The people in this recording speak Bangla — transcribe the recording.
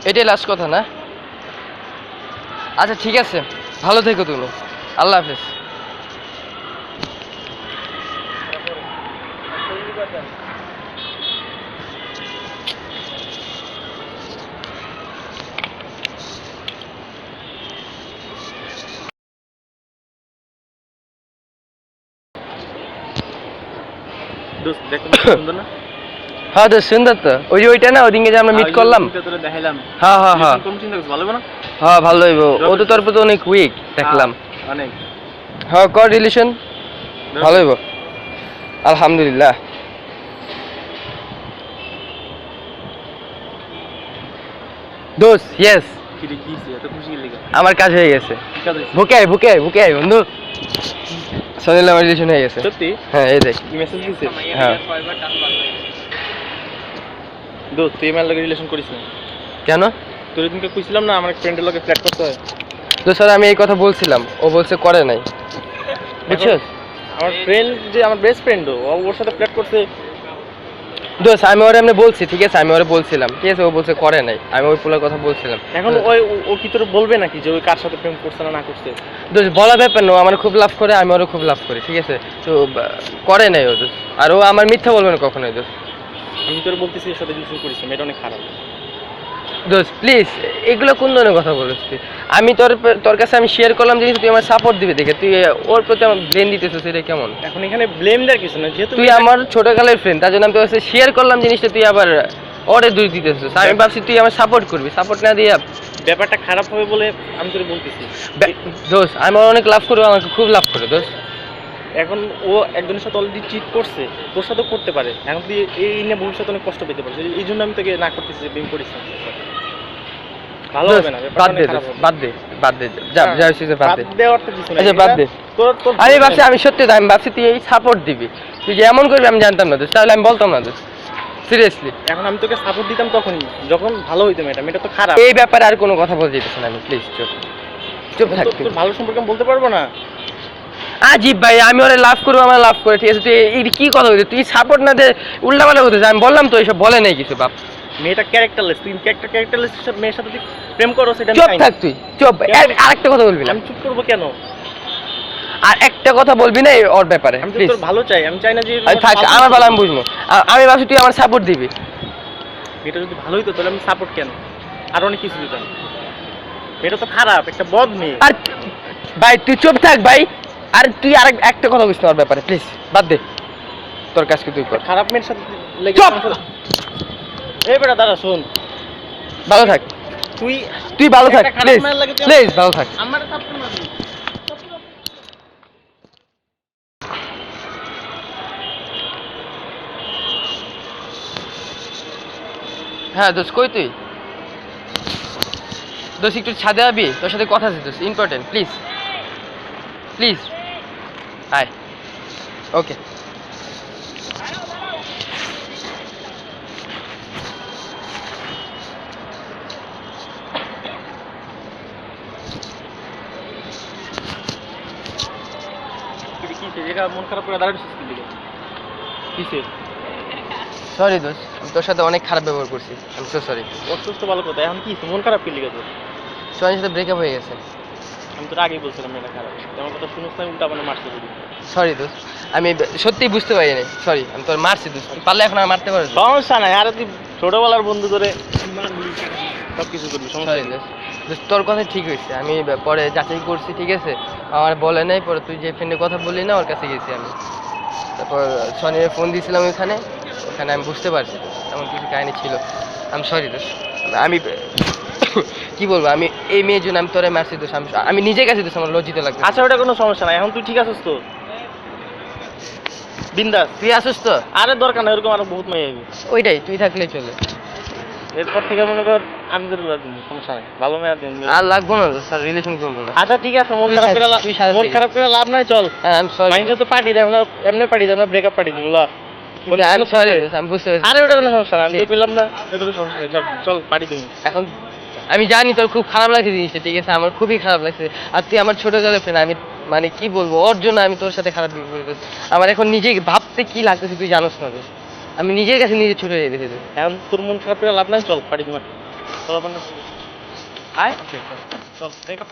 এটাই লাস্ট কথা না? আচ্ছা ঠিক আছে, ভালো থেকো তুমি। আল্লাহ হাফেজ। দোস্ত দেখো সুন্দর না? হ্যাঁ তো সুন্দর তো, ওই যে ওইটা না, ওদিকে যে আমরা মিট করলাম। দেখাইলাম। হ্যাঁ হ্যাঁ হ্যাঁ কোন চিন্তা করছিস, ভালো হবে না? হ্যাঁ ভালো হইব, ও তো তোর প্রতি অনেক উইক দেখলাম। অনেক। হ্যাঁ কর রিলেশন, ভালো হইব আলহামদুলিল্লাহ। দোস্ত ইয়েস, কি রে, কি হইছে? এত খুশি লাগা? আমার কাজ হয়ে গেছে। কি কাজ হইছে? বুকে আয় বন্ধু, সোনিল আমার রিলেশন হয়ে গেছে। সত্যি? হ্যাঁ এই দেখ। কি মেসেজ দিছে? হ্যাঁ। দোস্ত তুই আমার লগে রিলেশন করিস না? কেন? তোর দিনকে কইছিলাম না আমার ফ্রেন্ডের লগে ফ্ল্যাট করতে হয়। তো স্যার আমি এই কথা বলছিলাম, ও বলছে করে নাই, বুঝছিস? আমার ফ্রেন্ড যে আমার বেস্ট ফ্রেন্ড, ওর সাথে ফ্ল্যাট করতে। দোস্ত আমি ওরে এমনি বলছি, ঠিক আছে, আমি ওরে বলছিলাম, ঠিক আছে, ও বলছে করে নাই, আমি ওই পুলার কথা বলছিলাম। এখন ও কি তোর বলবে নাকি যে ওই কার সাথে প্রেম করছে না না করছে? দোস্ত বলা ব্যাপার না, ও আমার খুব লাভ করে, আমি ওরও খুব লাভ করি, ঠিক আছে, তো করে নাই ও দোস্ত, আর ও আমার মিথ্যা বলবে না কখনোই দোস্ত। আমি তোর বলতেছি এর সাথে রিলেশন করিস, এটা অনেক খারাপ। দোস্ত প্লিজ, এগুলো কোন ধরনের কথা বলিস তুই? আমি তোর কাছে আমি শেয়ার করলাম জিনিস, তুই আমার সাপোর্ট দিবি দেখে তুই ওর প্রতি আমার ব্লেম দিতেছিস, এটা কেমন? এখন এখানে ব্লেম দেওয়ার কিছু না, যেহেতু তুই আমার ছোটকালের ফ্রেন্ড, তার জন্য আমি তোর কাছে শেয়ার করলাম জিনিসটা, তুই আবার ওরে দোষ দিতেছিস। আমি ভাবছি তুই আমার সাপোর্ট করবি, সাপোর্ট না দিয়ে ব্যাপারটা খারাপ হবে বলে আমি তোর বলতেছি। দোস্ত আমি অনেক লাভ করবো, আমাকে খুব লাভ করে দোস্ত। এখন ও একজনের সাথে অলরেডি চিট করছে, তোর সাথেও করতে পারে, এখন তুই এই নিয়ে ভবিষ্যতে অনেক কষ্ট পেতে পারিস, এই জন্য আমি তোকে না করতেছি যে ব্লেম করিস না। ভালো হবে না, বাদ দে বাদ দে, যা যা হইছে বাদ দে। দেওয়ার তো কিছু নাই। আচ্ছা বাদ দে। তোর আমি ভাবছি, আমি সত্যি তো আমি ভাবছি তুই এই সাপোর্ট দিবি, তুই যে এমন করবি আমি জানতাম না দোস্ত, তাহলে আমি বলতাম না দোস্ত, সিরিয়াসলি। এখন আমি তোকে সাপোর্ট দিতাম তখনই যখন ভালো হইতো, মেয়েটা তো খারাপ। এই ব্যাপারে আর কোনো কথা বলতে দিতেছ না, আমি প্লিজ চুপ থাক। তোর ভালো সম্পর্কে আমি বলতে পারবো না? আজিব ভাই, আমি ওরে লাভ করবো, আমার লাভ করে, ঠিক আছে, তুই এই কি কথা বলছিস? তুই সাপোর্ট না দে উল্টাপাল্টা করতেছিস, আমি বললাম তো এইসব বলে নাই কিছু বাপ। মেয়েটা ক্যারেক্টারলেস, তুই ক্যারেক্টারলেস মেয়ের সাথে তুই প্রেম করো, সেটা চুপ থাক তুই, চুপ, আরেকটা কথা বলবি না। আমি চুপ করবো কেন? আর একটা কথা বলবি না ওর ব্যাপারে, আমি প্লিজ। তোর ভালো চাই, আমি চাই না যে থাক, আমার ভালো আমি বুঝবো, আমি ভাবছি তুই আমার সাপোর্ট দিবি। মেয়েটা যদি ভালো হইতো তাহলে আমি সাপোর্ট কেন, আর অনেক কিছু দিতাম। মেয়েটা তো খারাপ, একটা বদ মেয়ে। আর ভাই তুই চুপ থাক ভাই, আর তুই আর একটা কথা বলিস না ওর ব্যাপারে, প্লিজ বাদ দে, তোর কাজকে তুই কর। খারাপ মেয়ের সাথে চুপ! এই বেটা দাঁড়া, শোন, ভালো থাক, তুই ভালো থাক, প্লিজ প্লিজ ভালো থাক। আমার সাপোর্ট মারবি? হ্যাঁ দোস্ত, কই তুই? দোস্ত একটু ছাদে আবি, তোর সাথে কথা আছে দোস্ত, ইম্পর্টেন্ট, প্লিজ প্লিজ আয়। ওকে। মন খারাপ করে দাঁড়াচ্ছিস কি দিকে? কিসে? সরি দোস্ত, আমি তোর সাথে অনেক খারাপ ব্যবহার করছি, আমি সো সরি। অসুস্থ ভালো কথা, এখন কি মন খারাপ কি লিখে তোর? সোহানের সাথে ব্রেকআপ হয়ে গেছে। আমি তোর আগেই বলছিলাম মেয়েটা খারাপ, আমার কথা শুনোস না, উল্টা মানে মারতে দিবি। সরি দোস্ত, আমি সত্যিই বুঝতে পারিনি, সরি, আমি তোর মারছি দোস্ত, তুই পারলে এখন আর মারতে পারবি? সমস্যা নাই, আরে তুই ছোটবেলার বন্ধু ধরে সব কিছু করবি, সমস্যা সরি নেই। দোস্ত, তোর কথা ঠিক হয়েছে, আমি পরে যাচাই করছি, ঠিক আছে, আমার বলে নাই, পরে তুই যে ফ্রেন্ডের কথা বললি না, ওর কাছে গেছি আমি, তারপর সনিরে ফোন দিয়েছিলাম ওখানে আমি বুঝতে পারছি এমন কিছু কাহিনী ছিল। আমি সরি দোস্ত, আমি কি বলবো, আমি এই মেয়ের জন্য আমি তোরে মারছি দোস্ত, আমি নিজের কাছে দোস্ত, আমার লজ্জিত লাগছে। আচ্ছা ওটা কোনো সমস্যা নাই, এখন তুই ঠিক আছিস তো? বিন্দাস তুই আসিস তো? আরে দরকার না, এরকম আরো বহুত মেয়ে হবে। ওইটাই, তুই থাকলেই চলে। এরপর থেকে মনে কর আমি তোর সমস্যা নাই, ভালো মেয়ে দিন। আর লাগবো না স্যার, রিলেশন করবো না। আচ্ছা ঠিক আছে, মন খারাপ করে লাভ নাই, চল। হ্যাঁ আমি সরি। মাইন্ডে তো পার্টি দেয়, আমরা এমনি পার্টি দেয়, আমরা ব্রেকআপ পার্টি দিব। আমি সরি, আমি বুঝতে পারছি। আরে ওটা কোনো সমস্যা না, আমি তো পেলাম না, এটা তো সমস্যা নেই, চল পার্টি দিবি। এখন আমি জানি তোর খুব খারাপ লাগছে জিনিসটা, ঠিক আছে, আমার খুবই খারাপ লাগছে, আর তুই আমার ছোট গেলে ফ্রেন্ড, আমি মানে কি বলবো, ওর জন্য আমি তোর সাথে খারাপ বিহেভ করছি। আমার এখন নিজে ভাবতে কি লাগতেছে তুই জানোস না, আমি নিজের কাছে নিজে ছোট হয়ে গেছি। এখন তোর মন খারাপ করে লাভ নাই, চল পার্টি দিবি। চল আপনার আয় চল এই কাপ